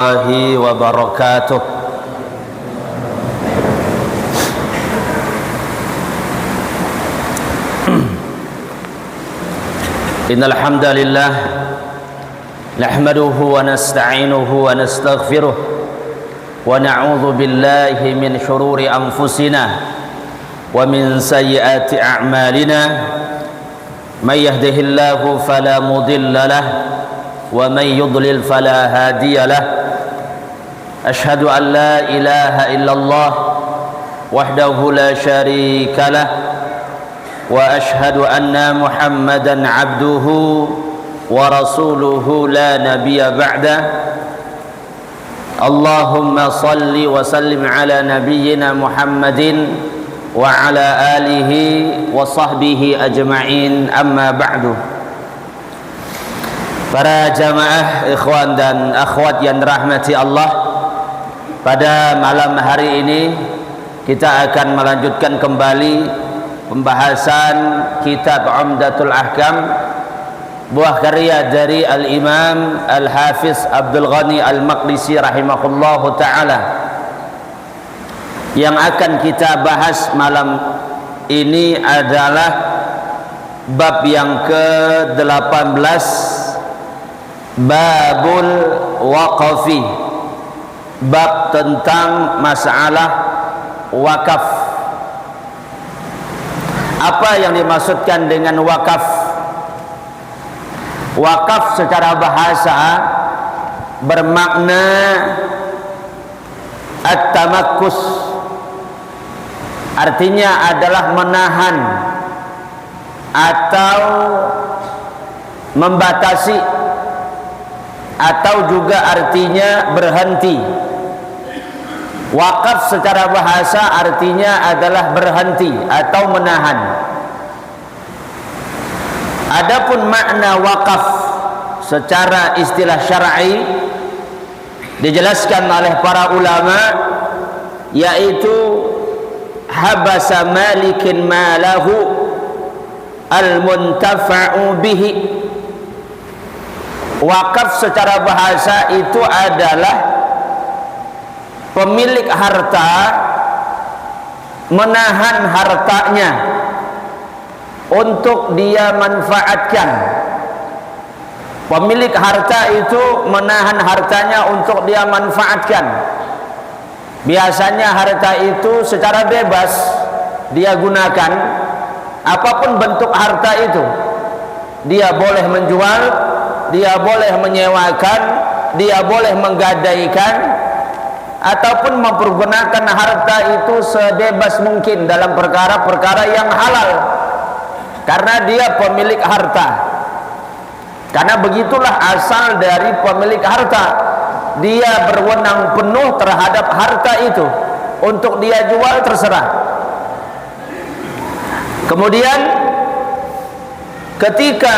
الله وبركاته. إن الحمد لله نحمده ونستعينه ونستغفره ونعوذ بالله من شرور أنفسنا ومن سيئات أعمالنا. من يهده الله فلا مضل له ومن يضلل فلا هادي له. أشهد أن لا إله إلا الله وحده لا شريك له وأشهد أن محمدا عبده ورسوله لا نبي بعده. اللهم صل وسلم على نبينا محمد وعلى آله وصحبه أجمعين. أما بعد. Para jamaah, ikhwan dan akhwat yang dirahmati Allah, pada malam hari ini kita akan melanjutkan kembali pembahasan kitab Umdatul Ahkam, buah karya dari Al-Imam Al-Hafiz Abdul Ghani Al-Maqdisi rahimahullahu ta'ala. Yang akan kita bahas malam ini adalah bab yang ke-18, Babul Waqafi, bab tentang masalah wakaf. Apa yang dimaksudkan dengan wakaf? Wakaf secara bahasa bermakna at-tamakkus, artinya adalah menahan atau membatasi, atau juga artinya berhenti. Wakaf secara bahasa artinya adalah berhenti atau menahan. Adapun makna wakaf secara istilah syar'i dijelaskan oleh para ulama, yaitu habasa malikin malahu al-muntafa'u bihi. Wakaf secara bahasa itu adalah pemilik harta menahan hartanya untuk dia manfaatkan. Pemilik harta itu menahan hartanya untuk dia manfaatkan. Biasanya harta itu secara bebas dia gunakan, apapun bentuk harta itu. Dia boleh menjual, dia boleh menyewakan, dia boleh menggadaikan, ataupun mempergunakan harta itu sebebas mungkin dalam perkara-perkara yang halal, karena dia pemilik harta. Karena begitulah asal dari pemilik harta, dia berwenang penuh terhadap harta itu. Untuk dia jual terserah. Kemudian ketika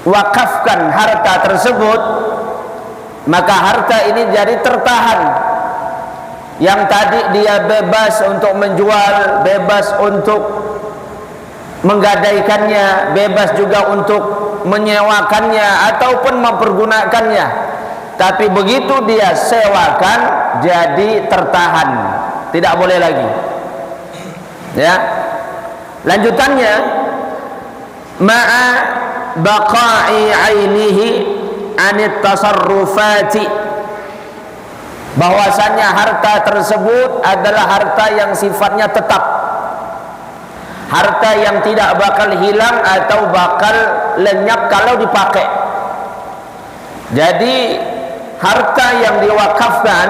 diwakafkan harta tersebut, maka harta ini jadi tertahan. Yang tadi dia bebas untuk menjual, bebas untuk menggadaikannya, bebas juga untuk menyewakannya ataupun mempergunakannya, tapi begitu dia sewakan jadi tertahan, tidak boleh lagi. Ya, lanjutannya, ma'a baqa'i ainihi anit tasarrufati, bahwasannya harta tersebut adalah harta yang sifatnya tetap, harta yang tidak bakal hilang atau bakal lenyap kalau dipakai. Jadi harta yang diwakafkan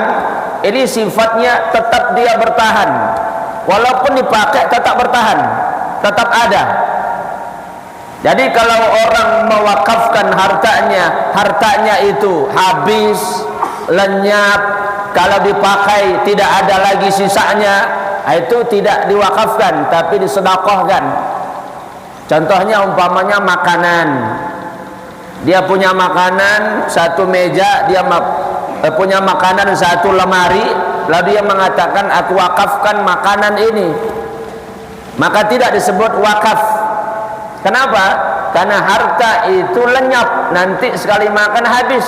ini sifatnya tetap dia bertahan, walaupun dipakai tetap bertahan, tetap ada. Jadi kalau orang mewakafkan hartanya itu habis, lenyap, kalau dipakai tidak ada lagi sisanya, itu tidak diwakafkan tapi disedekahkan. Contohnya umpamanya makanan, dia punya makanan satu meja, dia punya makanan satu lemari, lalu dia mengatakan aku wakafkan makanan ini, maka tidak disebut wakaf. Kenapa? Karena harta itu lenyap, nanti sekali makan habis.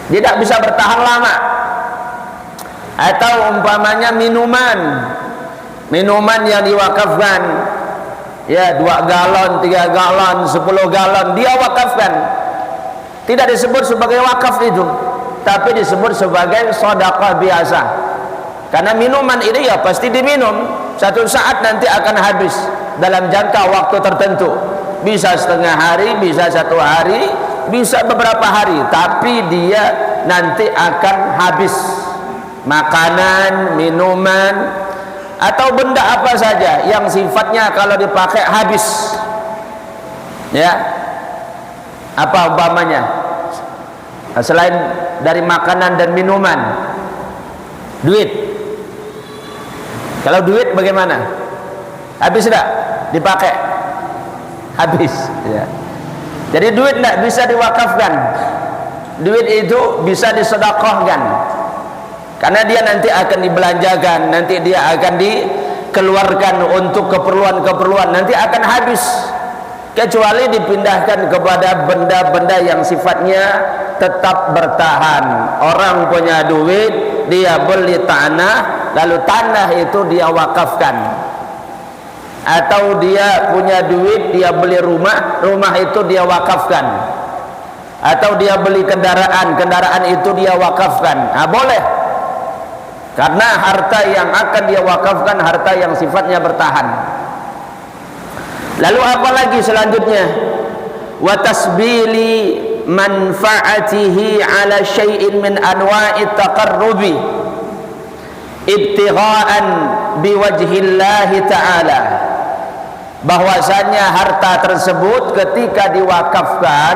tidak bisa bertahan lama. Atau umpamanya minuman yang diwakafkan, ya 2 galon, 3 galon, 10 galon dia wakafkan, tidak disebut sebagai wakaf itu, tapi disebut sebagai sedekah biasa. Karena minuman ini ya pasti diminum, satu saat nanti akan habis dalam jangka waktu tertentu, bisa setengah hari, bisa 1 hari, bisa beberapa hari, tapi dia nanti akan habis. Makanan, minuman, atau benda apa saja yang sifatnya kalau dipakai habis, ya, apa umpamanya selain dari makanan dan minuman? Duit. Kalau duit bagaimana? Habis tidak dipakai? Habis, ya. Jadi duit tidak bisa diwakafkan, duit itu bisa disedekahkan, karena dia nanti akan dibelanjakan, nanti dia akan dikeluarkan untuk keperluan-keperluan, nanti akan habis, kecuali dipindahkan kepada benda-benda yang sifatnya tetap bertahan. Orang punya duit, dia beli tanah, lalu tanah itu dia wakafkan. Atau dia punya duit, dia beli rumah, rumah itu dia wakafkan. Atau dia beli kendaraan, kendaraan itu dia wakafkan. Nah, boleh. Karena harta yang akan dia wakafkan harta yang sifatnya bertahan. Lalu apa lagi selanjutnya? Wa tasbili manfaatihi ala syai'in min anwa'i taqarrubi ibtigha'an biwajhillahi ta'ala. Bahwasanya harta tersebut ketika diwakafkan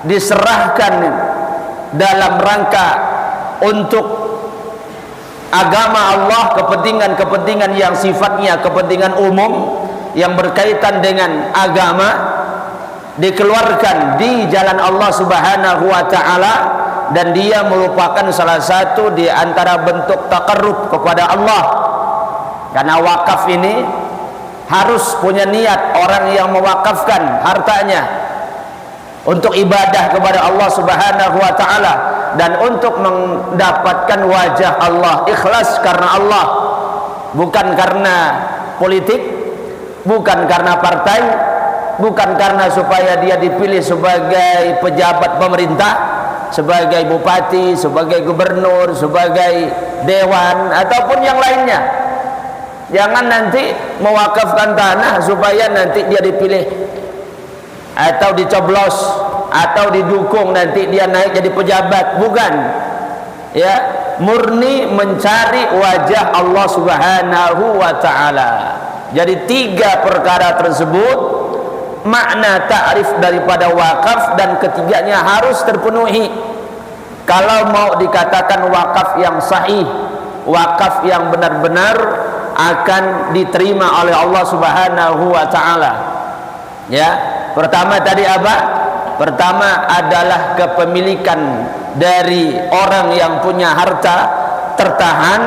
diserahkan dalam rangka untuk agama Allah, kepentingan-kepentingan yang sifatnya kepentingan umum yang berkaitan dengan agama, dikeluarkan di jalan Allah Subhanahu wa taala, dan dia merupakan salah satu di antara bentuk taqarrub kepada Allah. Karena wakaf ini harus punya niat orang yang mewakafkan hartanya untuk ibadah kepada Allah Subhanahu wa taala dan untuk mendapatkan wajah Allah, ikhlas karena Allah, bukan karena politik, bukan karena partai, bukan karena supaya dia dipilih sebagai pejabat pemerintah, sebagai bupati, sebagai gubernur, sebagai dewan ataupun yang lainnya. Jangan nanti mewakafkan tanah supaya nanti dia dipilih atau dicoblos atau didukung nanti dia naik jadi pejabat, bukan, ya, murni mencari wajah Allah Subhanahu wa taala. Jadi 3 perkara tersebut makna ta'rif daripada wakaf, dan ketiganya harus terpenuhi kalau mau dikatakan wakaf yang sahih, wakaf yang benar-benar akan diterima oleh Allah Subhanahu wa taala. Ya, pertama tadi apa? Pertama adalah kepemilikan dari orang yang punya harta tertahan,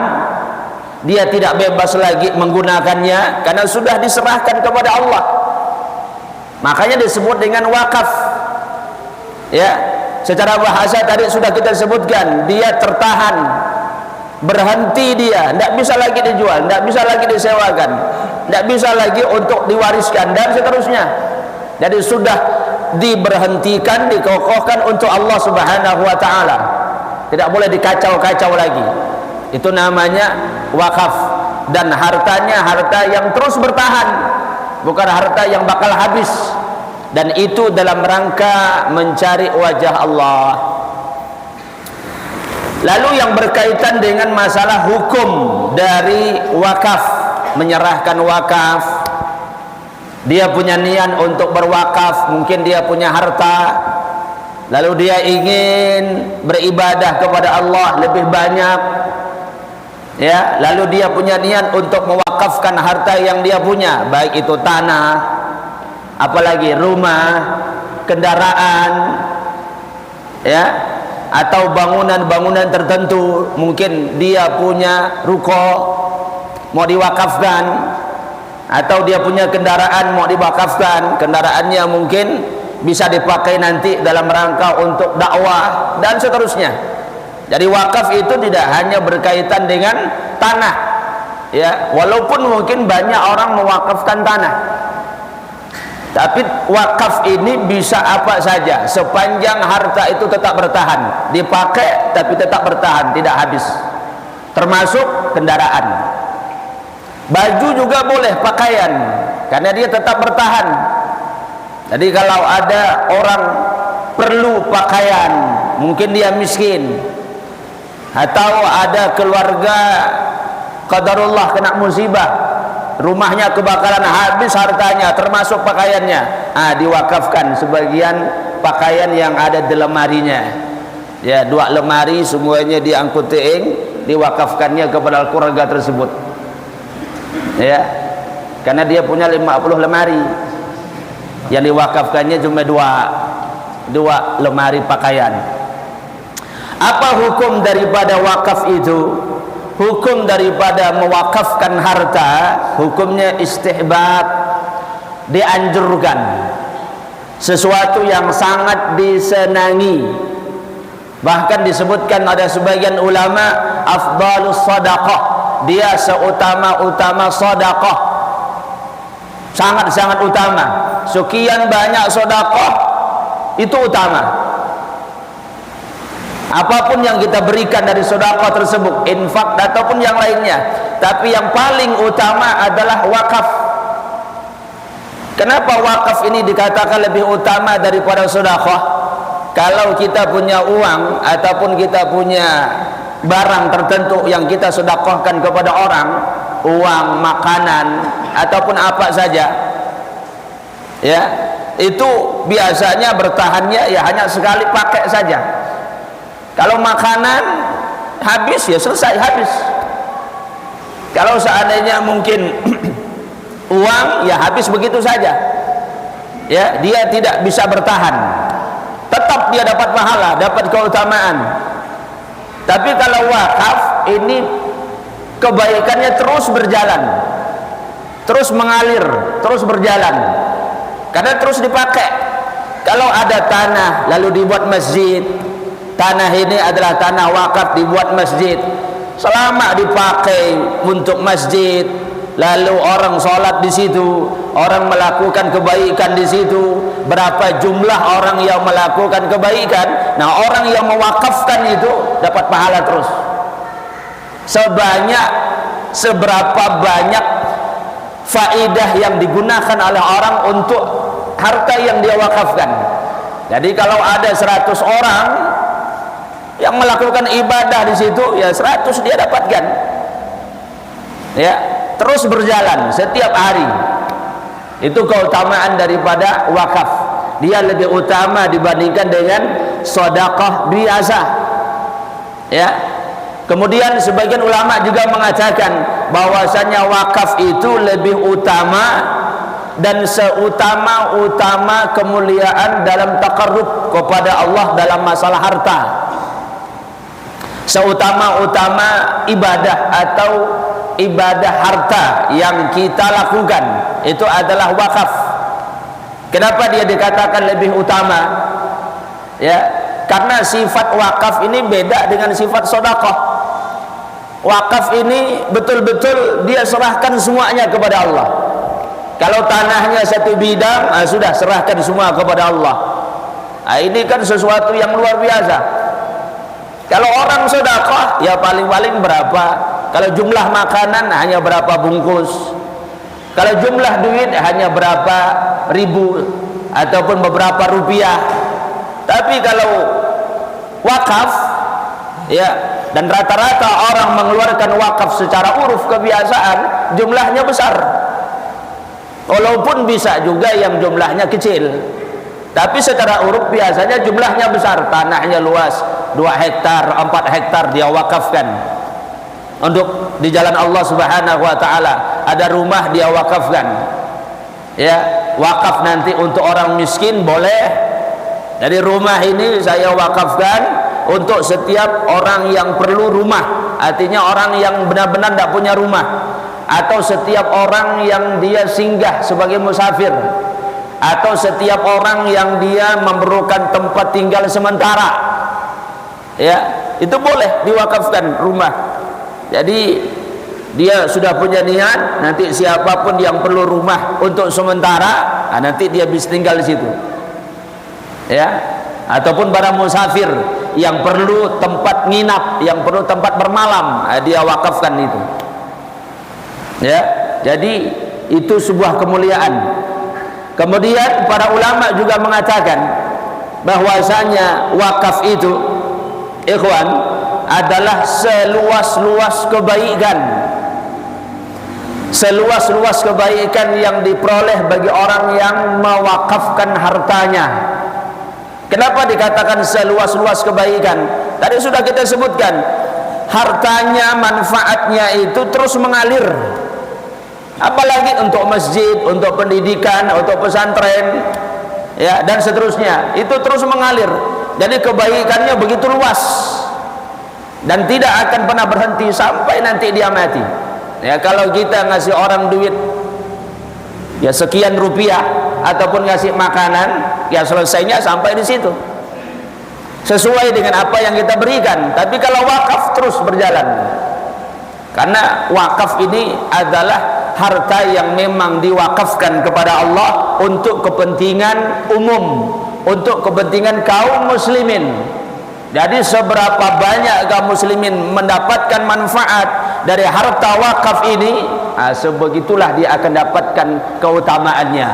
dia tidak bebas lagi menggunakannya karena sudah diserahkan kepada Allah. Makanya disebut dengan wakaf. Ya, secara bahasa tadi sudah kita sebutkan, dia tertahan, berhenti, dia tidak bisa lagi dijual, tidak bisa lagi disewakan, tidak bisa lagi untuk diwariskan dan seterusnya. Jadi sudah diberhentikan, dikokohkan untuk Allah Subhanahu wa taala. Tidak boleh dikacau-kacau lagi. Itu namanya wakaf, dan hartanya harta yang terus bertahan, bukan harta yang bakal habis, dan itu dalam rangka mencari wajah Allah. Lalu yang berkaitan dengan masalah hukum dari wakaf, menyerahkan wakaf, dia punya niat untuk berwakaf, mungkin dia punya harta, lalu dia ingin beribadah kepada Allah lebih banyak, ya, lalu dia punya niat untuk mewakafkan harta yang dia punya, baik itu tanah, apalagi rumah, kendaraan, ya, atau bangunan-bangunan tertentu. Mungkin dia punya ruko mau diwakafkan, atau dia punya kendaraan mau diwakafkan, kendaraannya mungkin bisa dipakai nanti dalam rangka untuk dakwah dan seterusnya. Jadi wakaf itu tidak hanya berkaitan dengan tanah, ya, walaupun mungkin banyak orang mewakafkan tanah, tapi wakaf ini bisa apa saja sepanjang harta itu tetap bertahan, dipakai tapi tetap bertahan, tidak habis, termasuk kendaraan. Baju juga boleh, pakaian, karena dia tetap bertahan. Jadi kalau ada orang perlu pakaian, mungkin dia miskin, atau ada keluarga qadarullah kena musibah, rumahnya kebakaran, habis hartanya termasuk pakaiannya, diwakafkan sebagian pakaian yang ada di lemarinya, ya, 2 lemari semuanya diangkut teing, diwakafkannya kepada keluarga tersebut, ya, karena dia punya 50 lemari, yang diwakafkannya cuma 2 lemari pakaian. Apa hukum daripada wakaf itu? Hukum daripada mewakafkan harta, hukumnya istihbab, dianjurkan, sesuatu yang sangat disenangi. Bahkan disebutkan ada sebagian ulama, afdalus sadaqah, dia seutama-utama sedekah, sangat-sangat utama. Sekian banyak sedekah itu utama. Apapun yang kita berikan dari sedekah tersebut, infak ataupun yang lainnya, tapi yang paling utama adalah wakaf. Kenapa wakaf ini dikatakan lebih utama daripada sedekah? Kalau kita punya uang ataupun kita punya barang tertentu yang kita sedekahkan kepada orang, uang, makanan ataupun apa saja, ya, itu biasanya bertahannya ya hanya sekali pakai saja. Kalau makanan habis ya selesai, habis. Kalau seandainya mungkin uang ya habis begitu saja, ya, dia tidak bisa bertahan, tetap dia dapat pahala, dapat keutamaan. Tapi kalau wakaf ini kebaikannya terus berjalan, terus mengalir, terus berjalan, karena terus dipakai. Kalau ada tanah lalu dibuat masjid, tanah ini adalah tanah wakaf, dibuat masjid, selama dipakai untuk masjid, lalu orang sholat di situ, orang melakukan kebaikan di situ, berapa jumlah orang yang melakukan kebaikan, nah orang yang mewakafkan itu dapat pahala terus. Seberapa banyak faidah yang digunakan oleh orang untuk harta yang dia wakafkan. Jadi kalau ada 100 orang yang melakukan ibadah di situ, ya 100 dia dapatkan, ya, terus berjalan setiap hari. Itu keutamaan daripada wakaf, dia lebih utama dibandingkan dengan sedekah biasa, ya. Kemudian sebagian ulama juga mengatakan bahwasanya wakaf itu lebih utama dan seutama-utama kemuliaan dalam taqarrub kepada Allah dalam masalah harta. Seutama-utama ibadah atau ibadah harta yang kita lakukan itu adalah wakaf. Kenapa dia dikatakan lebih utama? Ya, karena sifat wakaf ini beda dengan sifat sedekah. Wakaf ini betul-betul dia serahkan semuanya kepada Allah. Kalau tanahnya satu bidang, sudah serahkan semua kepada Allah. Ini kan sesuatu yang luar biasa. Kalau orang sedekah ya paling-paling berapa? Kalau jumlah makanan hanya berapa bungkus. Kalau jumlah duit hanya berapa ribu ataupun beberapa rupiah. Tapi kalau wakaf, ya, dan rata-rata orang mengeluarkan wakaf secara uruf kebiasaan jumlahnya besar. Walaupun bisa juga yang jumlahnya kecil, tapi secara uruf biasanya jumlahnya besar. Tanahnya luas, 2 hektar, 4 hektar dia wakafkan untuk di jalan Allah Subhanahu wa taala. Ada rumah dia wakafkan, ya, wakaf nanti untuk orang miskin boleh. Jadi rumah ini saya wakafkan untuk setiap orang yang perlu rumah, artinya orang yang benar-benar tidak punya rumah, atau setiap orang yang dia singgah sebagai musafir, atau setiap orang yang dia memerlukan tempat tinggal sementara, ya, itu boleh diwakafkan rumah. Jadi dia sudah punya niat, nanti siapapun yang perlu rumah untuk sementara, nanti dia bisa tinggal di situ, ya. Ataupun para musafir yang perlu tempat nginap, yang perlu tempat bermalam, dia wakafkan itu, ya. Jadi itu sebuah kemuliaan. Kemudian para ulama juga mengatakan bahwasanya wakaf itu, ikhwan, adalah seluas-luas kebaikan, seluas-luas kebaikan yang diperoleh bagi orang yang mewakafkan hartanya. Kenapa dikatakan seluas-luas kebaikan? Tadi sudah kita sebutkan, hartanya, manfaatnya itu terus mengalir. Apalagi untuk masjid, untuk pendidikan, untuk pesantren, ya, dan seterusnya, itu terus mengalir. Jadi kebaikannya begitu luas dan tidak akan pernah berhenti sampai nanti dia mati. Ya, kalau kita ngasih orang duit, ya sekian rupiah, ataupun ngasih makanan, ya selesainya sampai di situ, sesuai dengan apa yang kita berikan. Tapi kalau wakaf terus berjalan, karena wakaf ini adalah harta yang memang diwakafkan kepada Allah untuk kepentingan umum, untuk kepentingan kaum muslimin. Jadi seberapa banyak kaum muslimin mendapatkan manfaat dari harta wakaf ini, sebegitulah dia akan dapatkan keutamaannya,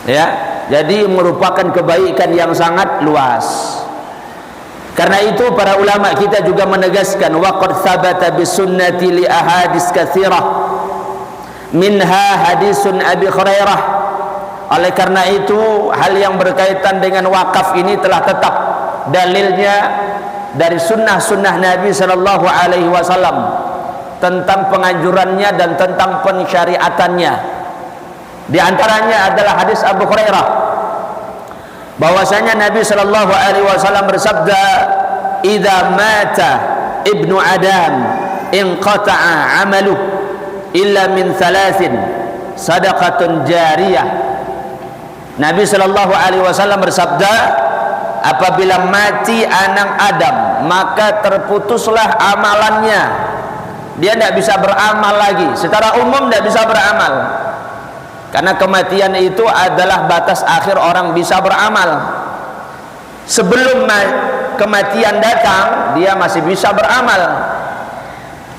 ya. Jadi merupakan kebaikan yang sangat luas. Karena itu para ulama kita juga menegaskan, waqad thabata bisunnati li ahadits katsirah minha hadisun Abi Hurairah. Oleh karena itu, hal yang berkaitan dengan wakaf ini telah tetap dalilnya dari sunnah-sunnah Nabi sallallahu alaihi wasallam tentang penganjurannya dan tentang pensyariatannya. Di antaranya adalah hadis Abu Hurairah bahwasanya Nabi sallallahu alaihi wasallam bersabda, "Idza mata ibnu Adam inqata'a 'amaluhu illa min thalathin sadaqatun jariyah." Nabi sallallahu alaihi wasallam bersabda, apabila mati anak Adam, maka terputuslah amalannya. Dia tidak bisa beramal lagi, secara umum tidak bisa beramal, karena kematian itu adalah batas akhir orang bisa beramal. Sebelum kematian datang, dia masih bisa beramal.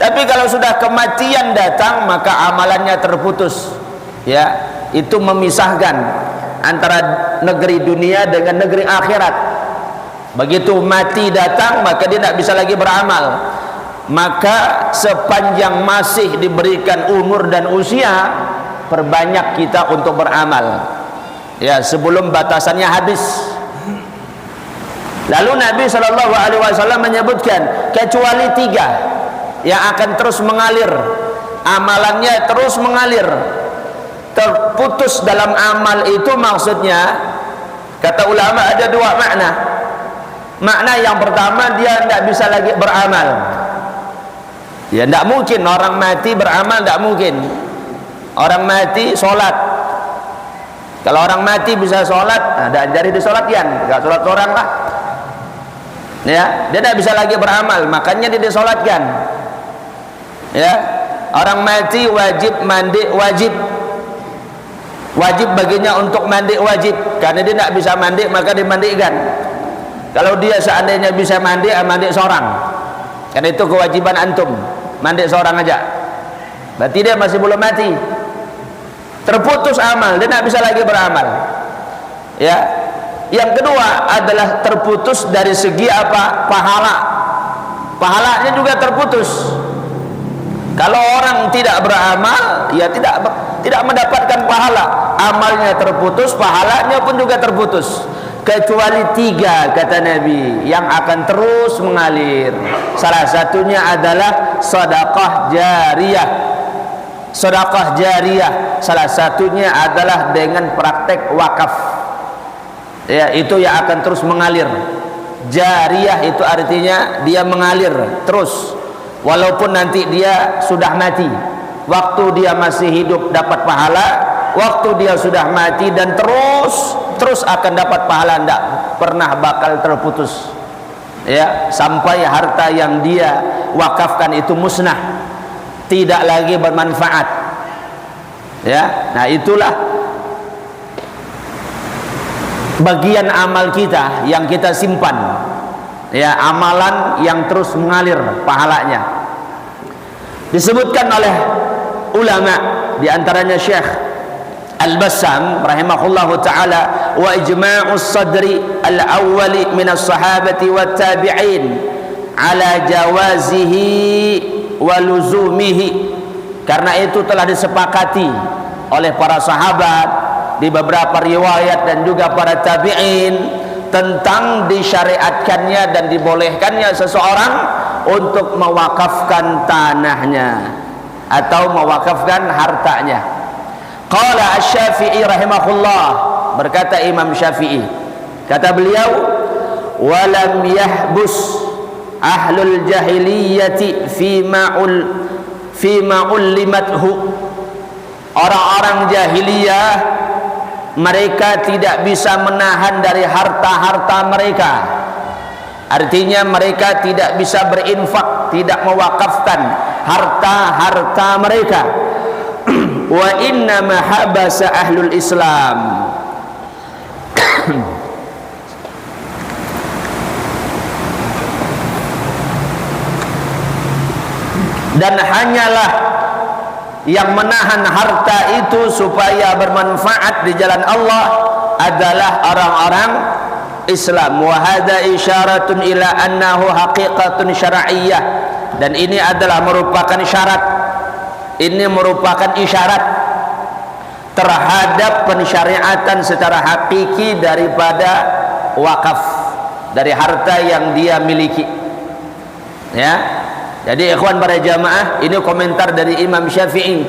Tapi kalau sudah kematian datang, maka amalannya terputus. Ya, itu memisahkan antara negeri dunia dengan negeri akhirat. Begitu mati datang, maka dia tidak bisa lagi beramal. Maka sepanjang masih diberikan umur dan usia, perbanyak kita untuk beramal. Ya, sebelum batasannya habis. Lalu Nabi Shallallahu Alaihi Wasallam menyebutkan kecuali 3 yang akan terus mengalir, amalannya terus mengalir. Terputus dalam amal itu maksudnya, kata ulama, ada 2 makna. Makna yang pertama, dia tidak bisa lagi beramal. Ya, tidak mungkin orang mati beramal, tidak mungkin. Orang mati sholat, kalau orang mati bisa sholat, ada jari disolatkan, gak sholat orang lah, ya, dia tidak bisa lagi beramal, makanya dia disolatkan. Ya, orang mati wajib mandi, wajib baginya untuk mandi, wajib, karena dia tidak bisa mandi maka dimandikan. Kalau dia seandainya bisa mandi, mandi seorang, karena itu kewajiban antum, mandi seorang aja, berarti dia masih belum mati. Terputus amal, dia tidak bisa lagi beramal. Ya, yang kedua adalah terputus dari segi apa? Pahala, pahalanya juga terputus. Kalau orang tidak beramal, ya tidak mendapatkan pahala, amalnya terputus, pahalanya pun juga terputus. Kecuali 3, kata Nabi, yang akan terus mengalir. Salah satunya adalah sedekah jariyah. Sedekah jariyah salah satunya adalah dengan praktek wakaf. Ya, itu yang akan terus mengalir. Jariyah itu artinya dia mengalir terus. Walaupun nanti dia sudah mati, waktu dia masih hidup dapat pahala, waktu dia sudah mati, dan terus akan dapat pahala, tidak pernah bakal terputus, ya, sampai harta yang dia wakafkan itu musnah, tidak lagi bermanfaat, ya. Nah, itulah bagian amal kita yang kita simpan, ya, amalan yang terus mengalir pahalanya. Disebutkan oleh ulama, di antaranya Syekh Al-Bassam rahimahullahu ta'ala, wa ijma'us sadri al-awwali minas sahabati wat tabi'in ala jawazihi wa luzumihi. Karena itu telah disepakati oleh para sahabat di beberapa riwayat dan juga para tabi'in tentang disyariatkannya dan dibolehkannya seseorang untuk mewakafkan tanahnya atau mewakafkan hartanya. Qala Asy-Syafi'i rahimahullah, berkata Imam Syafi'i, kata beliau, walam yahbus ahlul jahiliyati fima ullimathu. Orang-orang jahiliyah, mereka tidak bisa menahan dari harta-harta mereka. Artinya mereka tidak bisa berinfak, tidak mewakafkan harta-harta mereka. Wa inna ma habasa ahlul Islam. Dan hanyalah yang menahan harta itu supaya bermanfaat di jalan Allah adalah orang-orang Islam. Wa hadza isyaratun ila annahu haqiqatun syar'iyyah. Dan ini adalah merupakan syarat, ini merupakan isyarat terhadap pensyariatan secara hakiki daripada wakaf, dari harta yang dia miliki, ya. Jadi ikhwan para jamaah, ini komentar dari Imam Syafi'i,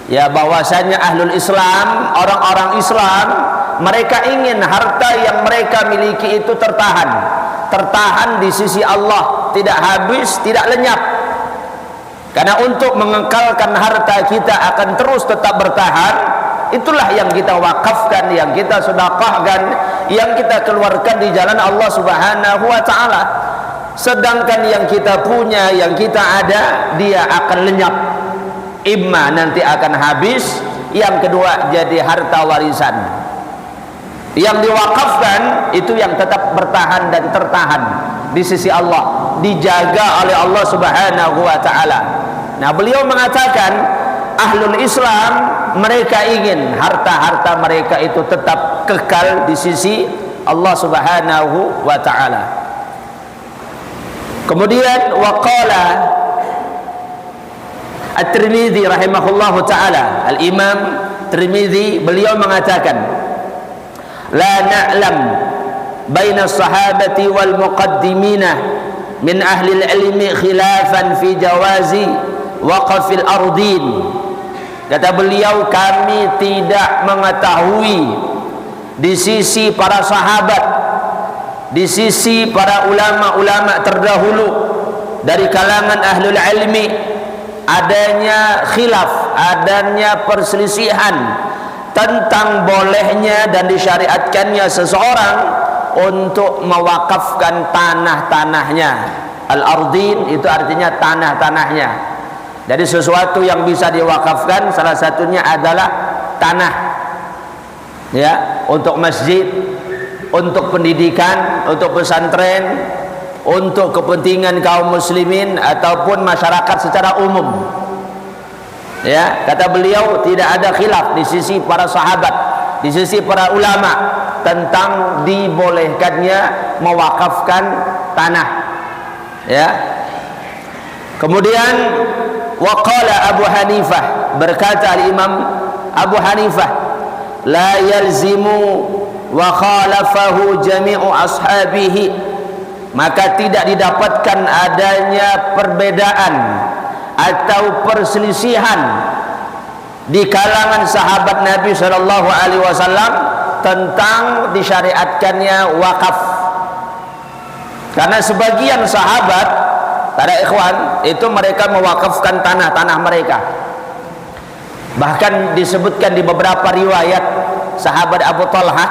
ya, bahwasanya ahlul Islam, orang-orang Islam, mereka ingin harta yang mereka miliki itu tertahan di sisi Allah, tidak habis, tidak lenyap. Karena untuk mengekalkan harta kita akan terus tetap bertahan, itulah yang kita wakafkan, yang kita sedekahkan, yang kita keluarkan di jalan Allah Subhanahu wa taala. Sedangkan yang kita punya, yang kita ada, dia akan lenyap, imma nanti akan habis, yang kedua jadi harta warisan. Yang diwakafkan itu yang tetap bertahan dan tertahan di sisi Allah, dijaga oleh Allah Subhanahu wa taala. Nah, beliau mengatakan ahlul Islam, mereka ingin harta-harta mereka itu tetap kekal di sisi Allah Subhanahu wa taala. Kemudian waqala At-Tirmidzi rahimahullahu taala, Al-Imam Tirmidzi beliau mengatakan, la na'lam baina sahabati wal muqaddimina min ahli al-ilmi khilafan fi jawazi waqfil ardin. Kata beliau, kami tidak mengetahui di sisi para sahabat, di sisi para ulama-ulama terdahulu dari kalangan ahlul ilmi, adanya khilaf, adanya perselisihan tentang bolehnya dan disyariatkannya seseorang untuk mewakafkan tanah-tanahnya. Al-ardin itu artinya tanah-tanahnya. Jadi sesuatu yang bisa diwakafkan salah satunya adalah tanah, ya, untuk masjid, untuk pendidikan, untuk pesantren, untuk kepentingan kaum muslimin ataupun masyarakat secara umum. Ya, kata beliau tidak ada khilaf di sisi para sahabat, di sisi para ulama tentang dibolehkannya mewakafkan tanah. Ya. Kemudian waqala Abu Hanifah, berkata al-Imam Abu Hanifah, la yalzimu wa khalafahu jami'u ashabihi, maka tidak didapatkan adanya perbedaan atau perselisihan di kalangan sahabat Nabi sallallahu alaihi wasallam tentang disyariatkannya wakaf. Karena sebagian sahabat, para ikhwan, itu mereka mewakafkan tanah-tanah mereka. Bahkan disebutkan di beberapa riwayat, sahabat Abu Talha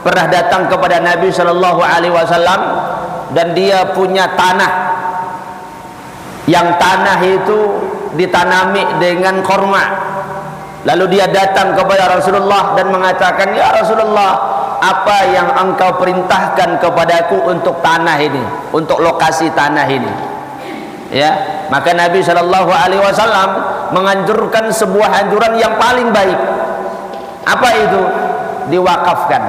pernah datang kepada Nabi Shallallahu Alaihi Wasallam dan dia punya tanah, yang tanah itu ditanami dengan korma. Lalu dia datang kepada Rasulullah dan mengatakan, ya Rasulullah, apa yang engkau perintahkan kepadaku untuk tanah ini, untuk lokasi tanah ini? Ya, maka Nabi Shallallahu Alaihi Wasallam menganjurkan sebuah anjuran yang paling baik. Apa itu? Diwakafkan.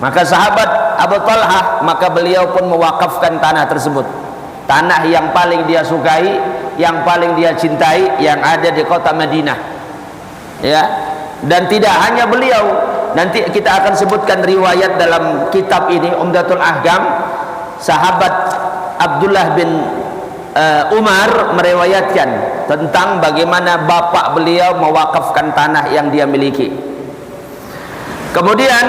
Maka sahabat Abu Talha, maka beliau pun mewakafkan tanah tersebut, tanah yang paling dia sukai, yang paling dia cintai, yang ada di kota Madinah. Ya, dan tidak hanya beliau, nanti kita akan sebutkan riwayat dalam kitab ini Umdatul Ahkam. Sahabat Abdullah bin Umar meriwayatkan tentang bagaimana bapak beliau mewakafkan tanah yang dia miliki. Kemudian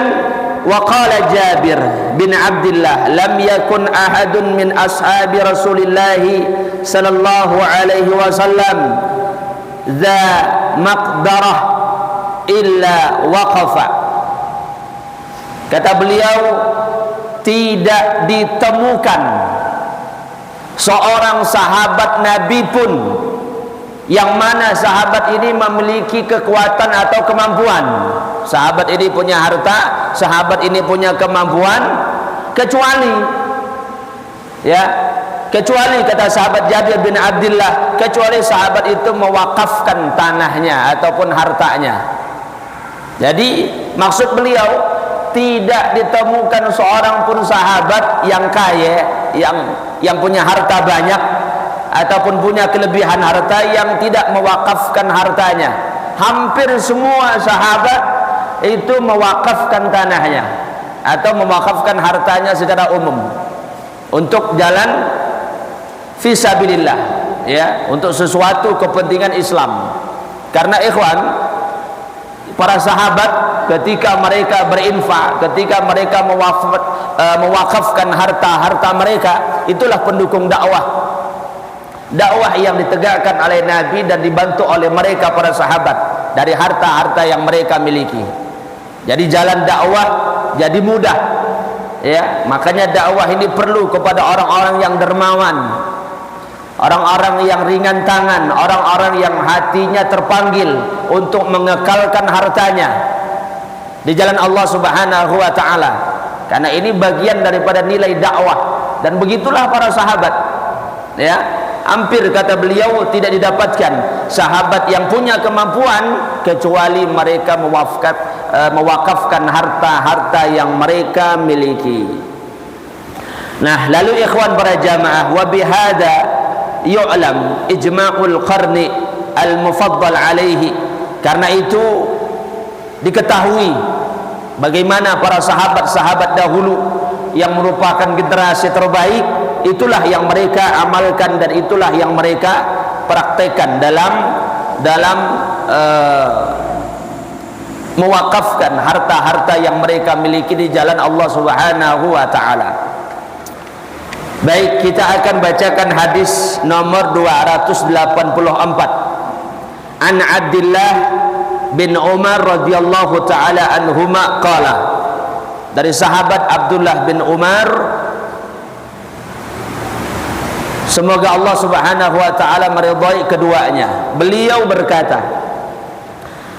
waqala Jabir bin Abdullah, lam yakun ahadun min ashabi Rasulillah sallallahu alaihi wasallam za maqdarah illa waqafa. Kata beliau, tidak ditemukan seorang sahabat Nabi pun yang mana sahabat ini memiliki kekuatan atau kemampuan. Sahabat ini punya harta, sahabat ini punya kemampuan, kecuali kecuali kata sahabat Jabir bin Abdullah, kecuali sahabat itu mewakafkan tanahnya ataupun hartanya. Jadi maksud beliau, tidak ditemukan seorang pun sahabat yang kaya, yang punya harta banyak ataupun punya kelebihan harta yang tidak mewakafkan hartanya. Hampir semua sahabat itu mewakafkan tanahnya atau mewakafkan hartanya secara umum untuk jalan fisabilillah, ya, untuk sesuatu kepentingan Islam. Karena ikhwan, para sahabat ketika mereka berinfak, ketika mereka mewakafkan harta-harta mereka, itulah pendukung dakwah. Dakwah yang ditegakkan oleh Nabi dan dibantu oleh mereka para sahabat dari harta-harta yang mereka miliki. Jadi jalan dakwah jadi mudah. Ya, makanya dakwah ini perlu kepada orang-orang yang dermawan, orang-orang yang ringan tangan, orang-orang yang hatinya terpanggil untuk mengekalkan hartanya di jalan Allah Subhanahu wa taala. Karena ini bagian daripada nilai dakwah, dan begitulah para sahabat. Ya, hampir kata beliau tidak didapatkan sahabat yang punya kemampuan kecuali mereka mewakafkan harta-harta yang mereka miliki. Nah, lalu ikhwan para jamaah, wa bihada yu'lam ijma'ul qarni al-mufaddal alaihi. Karena itu diketahui bagaimana para sahabat-sahabat dahulu yang merupakan generasi terbaik, itulah yang mereka amalkan dan itulah yang mereka praktekkan dalam mewakafkan harta-harta yang mereka miliki di jalan Allah Subhanahu wa taala. Baik, kita akan bacakan hadis nomor 284. An Abdullah bin Umar radhiyallahu taala anhuma qala. Dari sahabat Abdullah bin Umar, semoga Allah Subhanahu wa taala meridhai keduanya. Beliau berkata,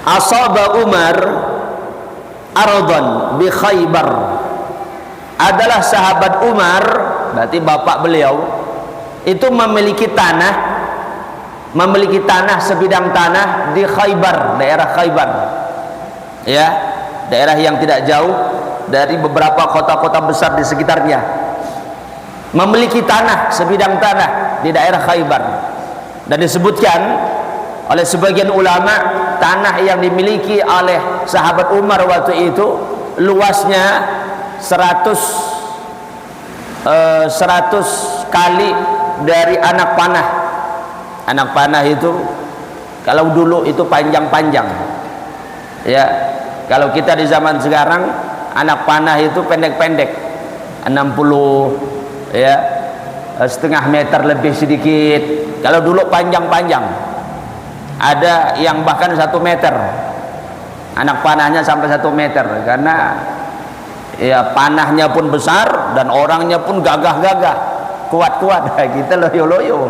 asaba Umar ardan bi Khaybar. Adalah sahabat Umar, berarti bapak beliau, itu memiliki tanah sebidang tanah di Khaybar, daerah Khaybar. Ya, daerah yang tidak jauh dari beberapa kota-kota besar di sekitarnya. Memiliki tanah, sebidang tanah di daerah Khaybar. Dan disebutkan oleh sebagian ulama, tanah yang dimiliki oleh sahabat Umar waktu itu luasnya 100 kali dari anak panah. Anak panah itu kalau dulu itu panjang-panjang. Ya, kalau kita di zaman sekarang anak panah itu pendek-pendek, 60 ya, setengah meter lebih sedikit. Kalau dulu panjang-panjang. ada yang bahkan 1 meter, anak panahnya sampai 1 meter, karena ya panahnya pun besar dan orangnya pun gagah-gagah, kuat-kuat. Kita loyo-loyo,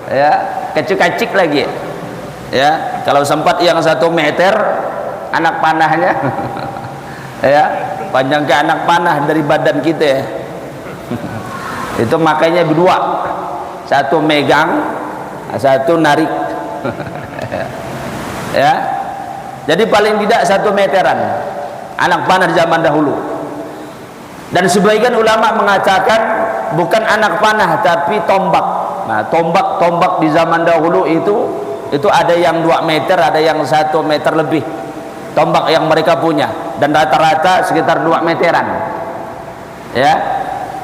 ya, kecil-kecil lagi, ya. Kalau sempat yang 1 meter anak panahnya, ya, panjang ke anak panah dari badan kita, ya. Itu makanya berdua, 1 megang, 1 narik. Ya, jadi paling tidak 1 meteran anak panah di zaman dahulu. Dan sebagian ulama mengatakan bukan anak panah tapi tombak. Nah, tombak di zaman dahulu itu ada yang 2 meter, ada yang 1 meter lebih. Tombak yang mereka punya, dan rata-rata sekitar 2 meteran. Ya,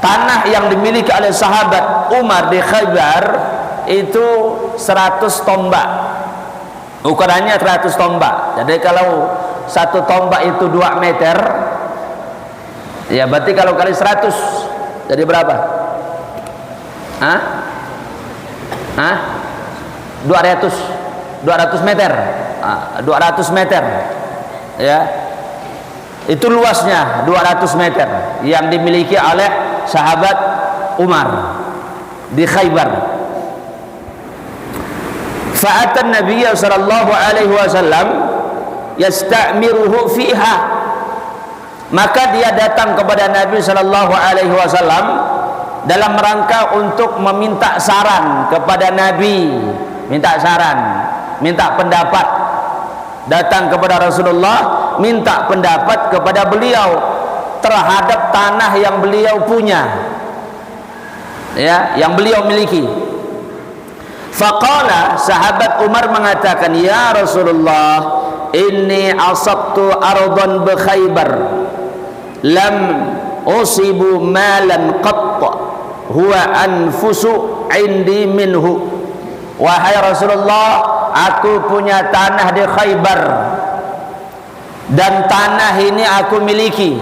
tanah yang dimiliki oleh sahabat Umar di Khaybar itu 100 tombak. Ukurannya 100 tombak. Jadi kalau 1 tombak itu 2 meter, ya berarti kalau kali 100 jadi berapa? 200 meter. 200 meter. Ya. Itu luasnya 200 meter yang dimiliki oleh sahabat Umar di Khaybar. Fa'atan Nabi sallallahu alaihi wasallam yasta'miruhu fiha. Maka dia datang kepada Nabi sallallahu alaihi wasallam dalam rangka untuk meminta saran kepada Nabi, minta saran, minta pendapat. Datang kepada Rasulullah, minta pendapat kepada beliau terhadap tanah yang beliau punya, ya, yang beliau miliki. Faqala, sahabat Umar mengatakan, ya Rasulullah, inni asabtu ardan bi Khaybar lam usibu malan qatt huwa anfusu indi minhu. Wahai Rasulullah, aku punya tanah di Khaybar dan tanah ini aku miliki,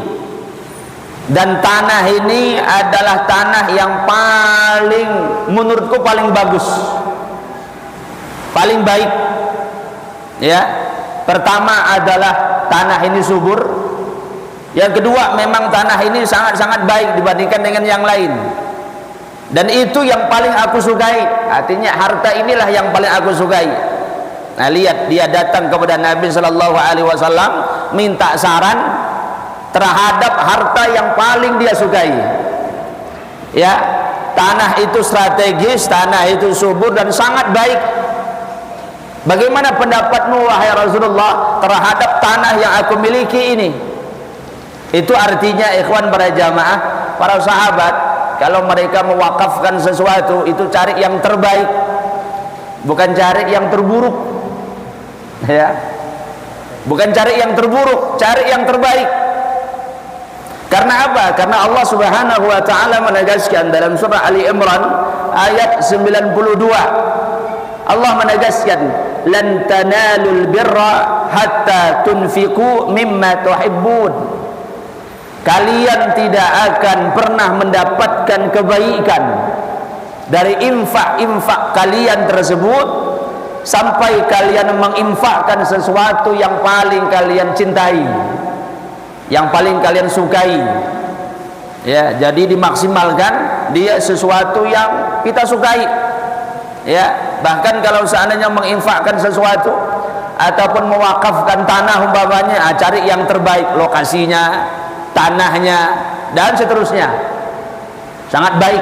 dan tanah ini adalah tanah yang paling, menurutku paling bagus, paling baik. Ya, pertama adalah tanah ini subur. Yang kedua, memang tanah ini sangat-sangat baik dibandingkan dengan yang lain. Dan itu yang paling aku sukai. Artinya harta inilah yang paling aku sukai. Nah, lihat, dia datang kepada Nabi sallallahu alaihi wasallam minta saran terhadap harta yang paling dia sukai. Ya, tanah itu strategis, tanah itu subur dan sangat baik. Bagaimana pendapatmu wahai Rasulullah terhadap tanah yang aku miliki ini? Itu artinya, ikhwan para jamaah, para sahabat, kalau mereka mewakafkan sesuatu itu cari yang terbaik, bukan cari yang terburuk. Ya, bukan cari yang terburuk, cari yang terbaik. Karena apa? Karena Allah Subhanahu wa taala menegaskan dalam surah Ali Imran ayat 92. Allah menegaskan, lan tanalul birra hatta tunfiqu mimma tuhibbun. Kalian tidak akan pernah mendapatkan kebaikan dari infak-infak kalian tersebut sampai kalian menginfakkan sesuatu yang paling kalian cintai, yang paling kalian sukai. Ya, jadi dimaksimalkan dia sesuatu yang kita sukai. Ya, bahkan kalau seandainya menginfakkan sesuatu ataupun mewakafkan tanah umpamanya, cari yang terbaik, lokasinya, tanahnya, dan seterusnya. Sangat baik,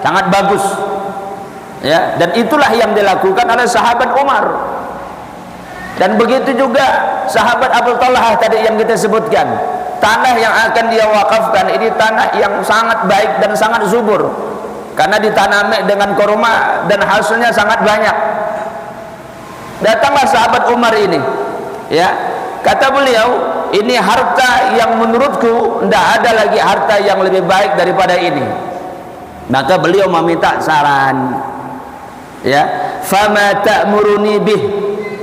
sangat bagus. Ya, dan itulah yang dilakukan oleh sahabat Umar. Dan begitu juga sahabat Abu Talhah tadi yang kita sebutkan. Tanah yang akan dia wakafkan ini tanah yang sangat baik dan sangat subur, karena ditanami dengan kurma dan hasilnya sangat banyak. Datanglah sahabat Umar ini, ya, kata beliau, ini harta yang menurutku tidak ada lagi harta yang lebih baik daripada ini. Maka beliau meminta saran, ya, fama ta'muruni bih,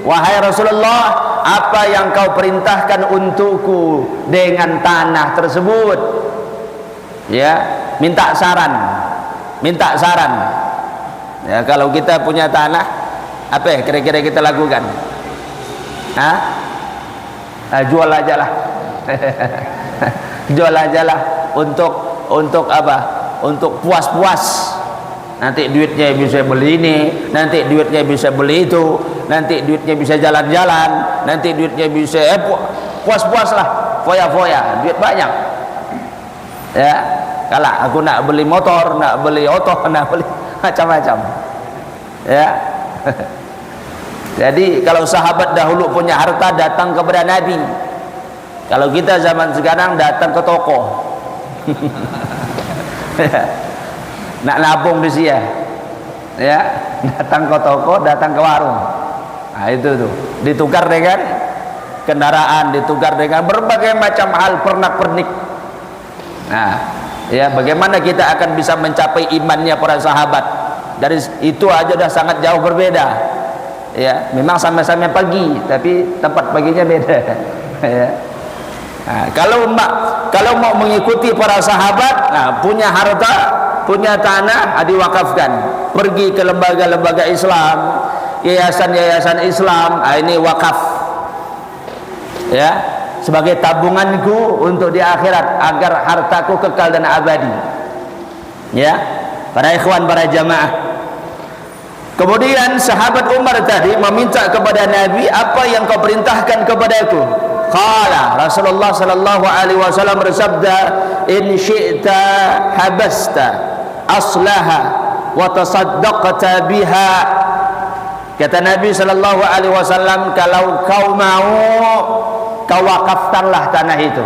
wahai Rasulullah, apa yang kau perintahkan untukku dengan tanah tersebut? Ya, minta saran, minta saran. Ya, kalau kita punya tanah Apa yang kira-kira kita lakukan? Hah? Jual aja lah. Jual aja lah untuk apa? Untuk puas-puas. Nanti duitnya bisa beli ini, nanti duitnya bisa beli itu, nanti duitnya bisa jalan-jalan, nanti duitnya bisa puas-puas lah, foya-foya, duit banyak. Ya, kalau aku nak beli motor, nak beli oto, nak beli macam-macam. Ya. Jadi kalau sahabat dahulu punya harta datang kepada Nabi. Kalau kita zaman sekarang datang ke toko. Nak nabung di sini ya, datang ke toko, datang ke warung. Nah itu tuh, ditukar dengan kendaraan, ditukar dengan berbagai macam hal pernak-pernik. Nah, ya bagaimana kita akan bisa mencapai imannya para sahabat? Dari itu aja udah sangat jauh berbeda. Ya, memang sama-sama pagi, tapi tempat paginya beda. Ya. Nah, kalau mau mengikuti para sahabat, nah, punya harta, punya tanah, diwakafkan. Pergi ke lembaga-lembaga Islam, yayasan-yayasan Islam, ini wakaf. Ya, sebagai tabunganku untuk di akhirat agar hartaku kekal dan abadi. Ya, para ikhwan, para jamaah. Kemudian sahabat Umar tadi meminta kepada Nabi, apa yang kau perintahkan kepadaku? Qala Rasulullah sallallahu alaihi wasallam bersabda, in syi'ta habasta aslaha wa tasaddaqta biha. Kata Nabi sallallahu alaihi wasallam, kalau kau mau, kau wakafkanlah tanah itu.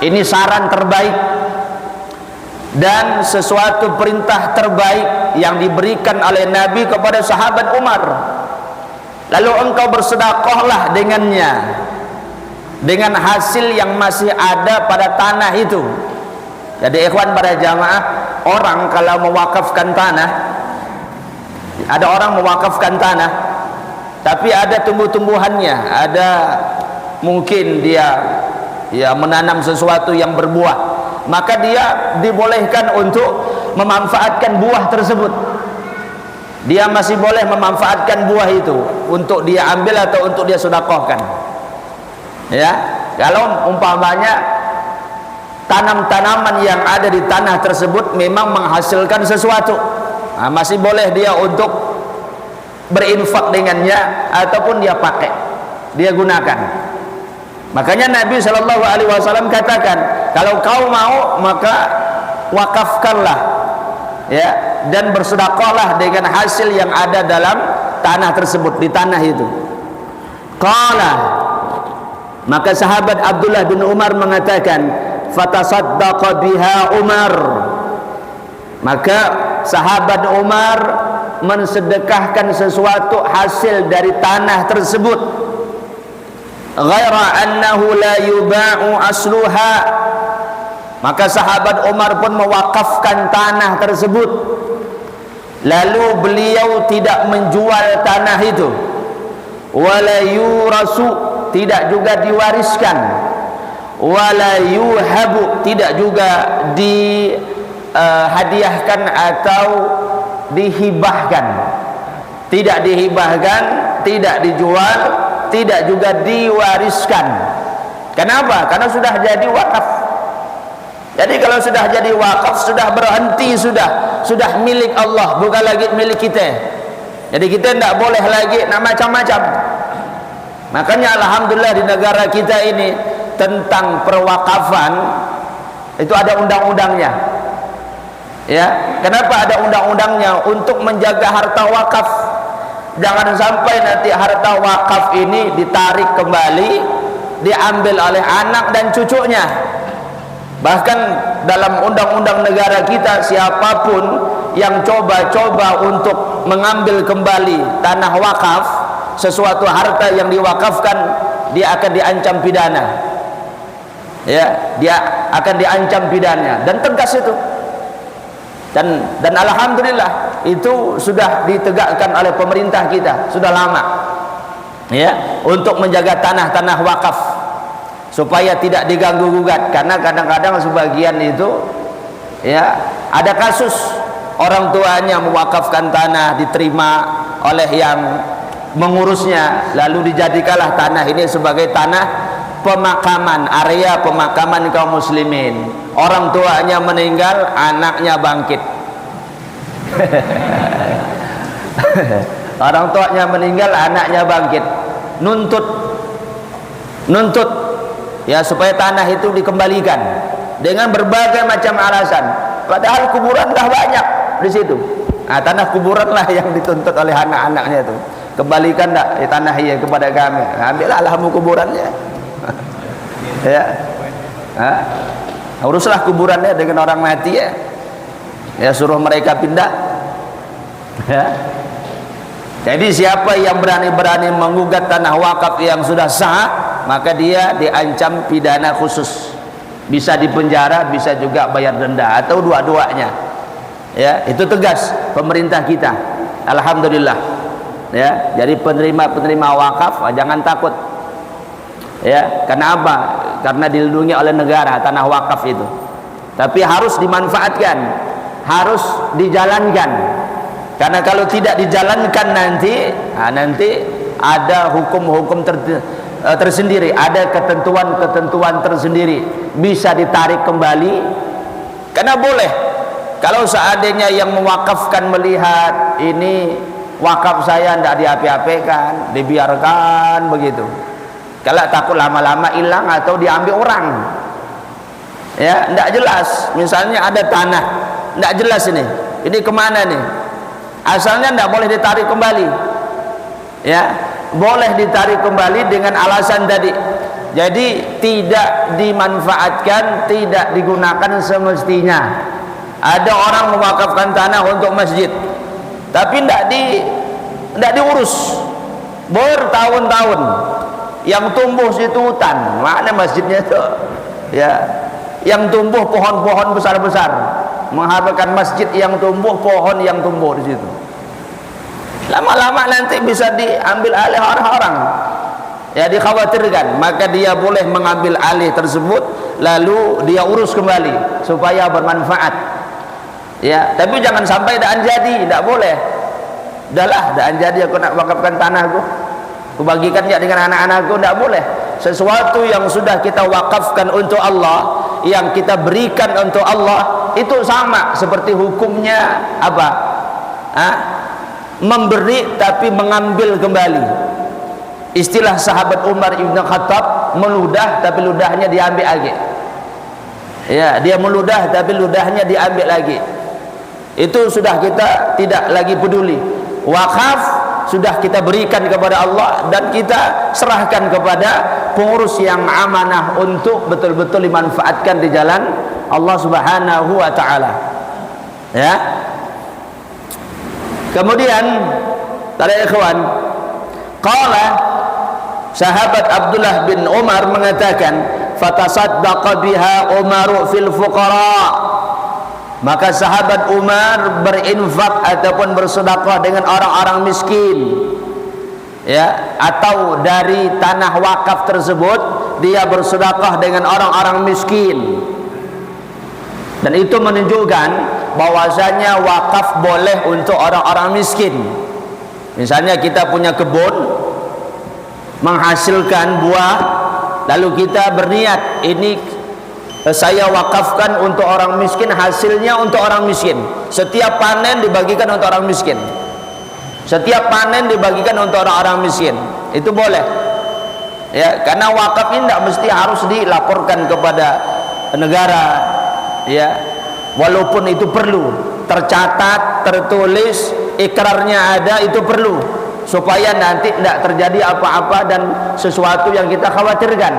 Ini saran terbaik dan sesuatu perintah terbaik yang diberikan oleh Nabi kepada sahabat Umar. Lalu engkau bersedekahlah dengannya, dengan hasil yang masih ada pada tanah itu. Jadi ikhwan para jamaah, orang kalau mewakafkan tanah, ada orang mewakafkan tanah, tapi ada tumbuh-tumbuhannya, ada mungkin dia menanam sesuatu yang berbuah, maka dia dibolehkan untuk memanfaatkan buah tersebut. Dia masih boleh memanfaatkan buah itu untuk dia ambil atau untuk dia sedekahkan. Ya, kalau umpamanya tanam-tanaman yang ada di tanah tersebut memang menghasilkan sesuatu, nah, masih boleh dia untuk berinfak dengannya ataupun dia pakai, dia gunakan. Makanya Nabi Shallallahu Alaihi Wasallam katakan, kalau kau mau maka wakafkanlah, ya, dan bersedekahlah dengan hasil yang ada dalam tanah tersebut, di tanah itu. Qala, maka sahabat Abdullah bin Umar mengatakan, fatasaddaqa biha Umar. Maka sahabat Umar mensedekahkan sesuatu hasil dari tanah tersebut, ghaira annahu la yuba'u asluha. Maka sahabat Umar pun mewakafkan tanah tersebut, lalu beliau tidak menjual tanah itu, wala yurasu, tidak juga diwariskan, wala yuhabu, tidak juga dihadiahkan atau dihibahkan, tidak dihibahkan, tidak dijual, tidak juga diwariskan. Kenapa? Karena sudah jadi wakaf. Jadi kalau sudah jadi wakaf, sudah berhenti, sudah milik Allah, bukan lagi milik kita. Jadi kita tidak boleh lagi nak macam-macam. Makanya alhamdulillah di negara kita ini tentang perwakafan itu ada undang-undangnya. Ya, kenapa ada undang-undangnya? Untuk menjaga harta wakaf. Jangan sampai nanti harta wakaf ini ditarik kembali, diambil oleh anak dan cucunya. Bahkan dalam undang-undang negara kita, siapapun yang coba-coba untuk mengambil kembali tanah wakaf, sesuatu harta yang diwakafkan, dia akan diancam pidana. Ya, dia akan diancam pidana, dan tegas itu. Dan alhamdulillah itu sudah ditegakkan oleh pemerintah kita sudah lama. Ya, untuk menjaga tanah-tanah wakaf supaya tidak diganggu gugat, karena kadang-kadang sebagian itu, ya, ada kasus orang tuanya mewakafkan tanah, diterima oleh yang mengurusnya, lalu dijadikanlah tanah ini sebagai tanah pemakaman, area pemakaman kaum muslimin. Orang tuanya meninggal, anaknya bangkit. Orang tuanya meninggal, anaknya bangkit, nuntut ya supaya tanah itu dikembalikan dengan berbagai macam alasan. Padahal kuburan dah banyak di situ. Nah, tanah kuburan lah yang dituntut oleh anak-anaknya itu. Kembalikan tak tanah ia kepada kami. Ambillah kamu kuburannya. Ya. Uruslah kuburannya dengan orang mati ya. Ya, suruh mereka pindah. Ya. Jadi siapa yang berani-berani menggugat tanah wakaf yang sudah sah, maka dia diancam pidana khusus. Bisa dipenjara, bisa juga bayar denda atau dua-duanya. Ya, itu tegas pemerintah kita. Alhamdulillah. Ya, jadi penerima-penerima wakaf jangan takut. Ya, kenapa? Karena dilindungi oleh negara tanah wakaf itu. Tapi harus dimanfaatkan, harus dijalankan. Karena kalau tidak dijalankan nanti ada hukum-hukum tersendiri, ada ketentuan-ketentuan tersendiri, bisa ditarik kembali. Karena boleh kalau seandainya yang mewakafkan melihat ini wakaf saya tidak diapi-apikan, dibiarkan begitu. Kalau takut lama-lama hilang atau diambil orang, ya tidak jelas. Misalnya ada tanah, tidak jelas ini kemana nih? Asalnya tidak boleh ditarik kembali, ya boleh ditarik kembali dengan alasan tadi. Jadi tidak dimanfaatkan, tidak digunakan semestinya. Ada orang mewakafkan tanah untuk masjid, tapi tidak diurus bertahun-tahun. Yang tumbuh situ hutan, mana masjidnya itu? Ya, yang tumbuh pohon-pohon besar-besar, mengharapkan masjid yang tumbuh, pohon yang tumbuh di situ. Lama-lama nanti bisa diambil alih orang-orang. Ya, dikhawatirkan, maka dia boleh mengambil alih tersebut, lalu dia urus kembali supaya bermanfaat. Ya, tapi jangan sampai daan jadi, tidak boleh. Udahlah, daan jadi aku nak wakafkan tanahku, aku bagikannya dengan anak-anakku, tidak boleh. Sesuatu yang sudah kita wakafkan untuk Allah, yang kita berikan untuk Allah, itu sama seperti hukumnya apa? Memberi tapi mengambil kembali. Istilah sahabat Umar Ibn Khattab, meludah tapi ludahnya diambil lagi. Ya, dia meludah tapi ludahnya diambil lagi. Itu sudah kita tidak lagi peduli. Wakaf sudah kita berikan kepada Allah dan kita serahkan kepada pengurus yang amanah untuk betul-betul dimanfaatkan di jalan Allah Subhanahu wa taala. Ya. Kemudian para ikhwan, qala sahabat Abdullah bin Umar mengatakan, fatasaddaqa biha Umaru fil fuqara. Maka sahabat Umar berinfak ataupun bersedekah dengan orang-orang miskin. Ya, atau dari tanah wakaf tersebut dia bersedekah dengan orang-orang miskin. Dan itu menunjukkan bahwasanya wakaf boleh untuk orang-orang miskin. Misalnya kita punya kebun menghasilkan buah, lalu kita berniat ini saya wakafkan untuk orang miskin, hasilnya untuk orang miskin. Setiap panen dibagikan untuk orang miskin. Setiap panen dibagikan untuk orang-orang miskin. Itu boleh. Ya, karena wakaf ini tidak mesti harus dilaporkan kepada negara. Ya, walaupun itu perlu tercatat, tertulis, ikrarnya ada, itu perlu supaya nanti tidak terjadi apa-apa dan sesuatu yang kita khawatirkan.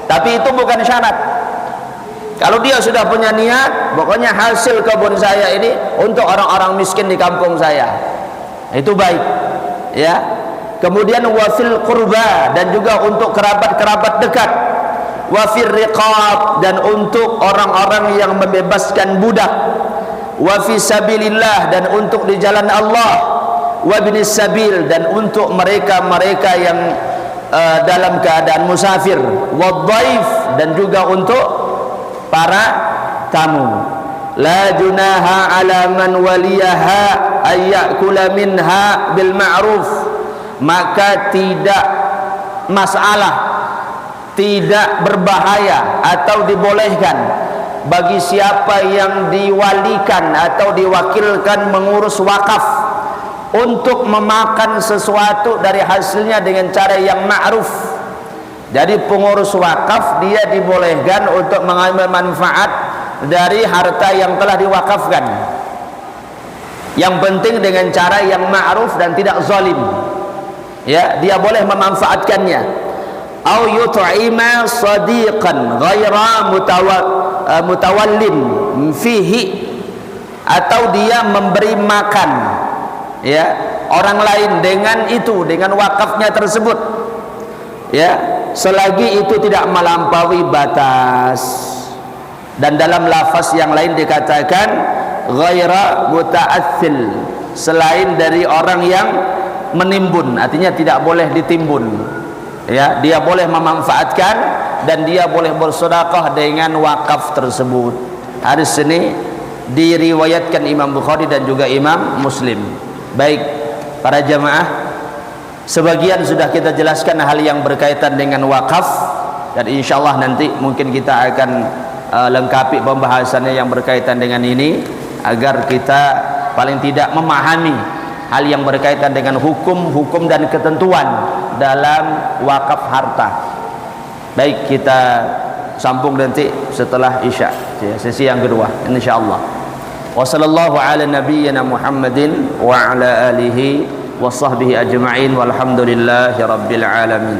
Tapi itu bukan syarat. Kalau dia sudah punya niat, pokoknya hasil kebun saya ini untuk orang-orang miskin di kampung saya, itu baik. Ya. Kemudian wafil qurba, dan juga untuk kerabat-kerabat dekat. Wafir riqab, dan untuk orang-orang yang membebaskan budak. Wafi sabilillah, dan untuk di jalan Allah. Wabnis sabil, dan untuk mereka-mereka yang dalam keadaan musafir. Wadhaif, dan juga untuk para tamu. la junaha ala man waliyaha ay ya'kula minha bil ma'ruf, maka tidak masalah, tidak berbahaya atau dibolehkan bagi siapa yang diwalikan atau diwakilkan mengurus wakaf untuk memakan sesuatu dari hasilnya dengan cara yang ma'ruf. Jadi pengurus wakaf dia dibolehkan untuk mengambil manfaat dari harta yang telah diwakafkan, yang penting dengan cara yang ma'ruf dan tidak zalim. Ya, dia boleh memanfaatkannya. Au yut'ima sadiqan ghaira mutawallin fihi, atau dia memberi makan ya orang lain dengan itu, dengan wakafnya tersebut, ya, selagi itu tidak melampaui batas. Dan dalam lafaz yang lain dikatakan ghaira muta'athil, selain dari orang yang menimbun, artinya tidak boleh ditimbun. Ya, dia boleh memanfaatkan dan dia boleh bersedekah dengan wakaf tersebut. Hadis ini diriwayatkan Imam Bukhari dan juga Imam Muslim. Baik, para jamaah, sebagian sudah kita jelaskan hal yang berkaitan dengan wakaf, dan insyaallah nanti mungkin kita akan lengkapi pembahasannya yang berkaitan dengan ini, agar kita paling tidak memahami hal yang berkaitan dengan hukum-hukum dan ketentuan dalam wakaf harta. Baik, kita sambung nanti setelah Isya, sesi yang kedua insyaallah. Wa sallallahu ala nabiyyina Muhammadin wa ala alihi wa sahbihi ajma'in walhamdulillahi rabbil alamin.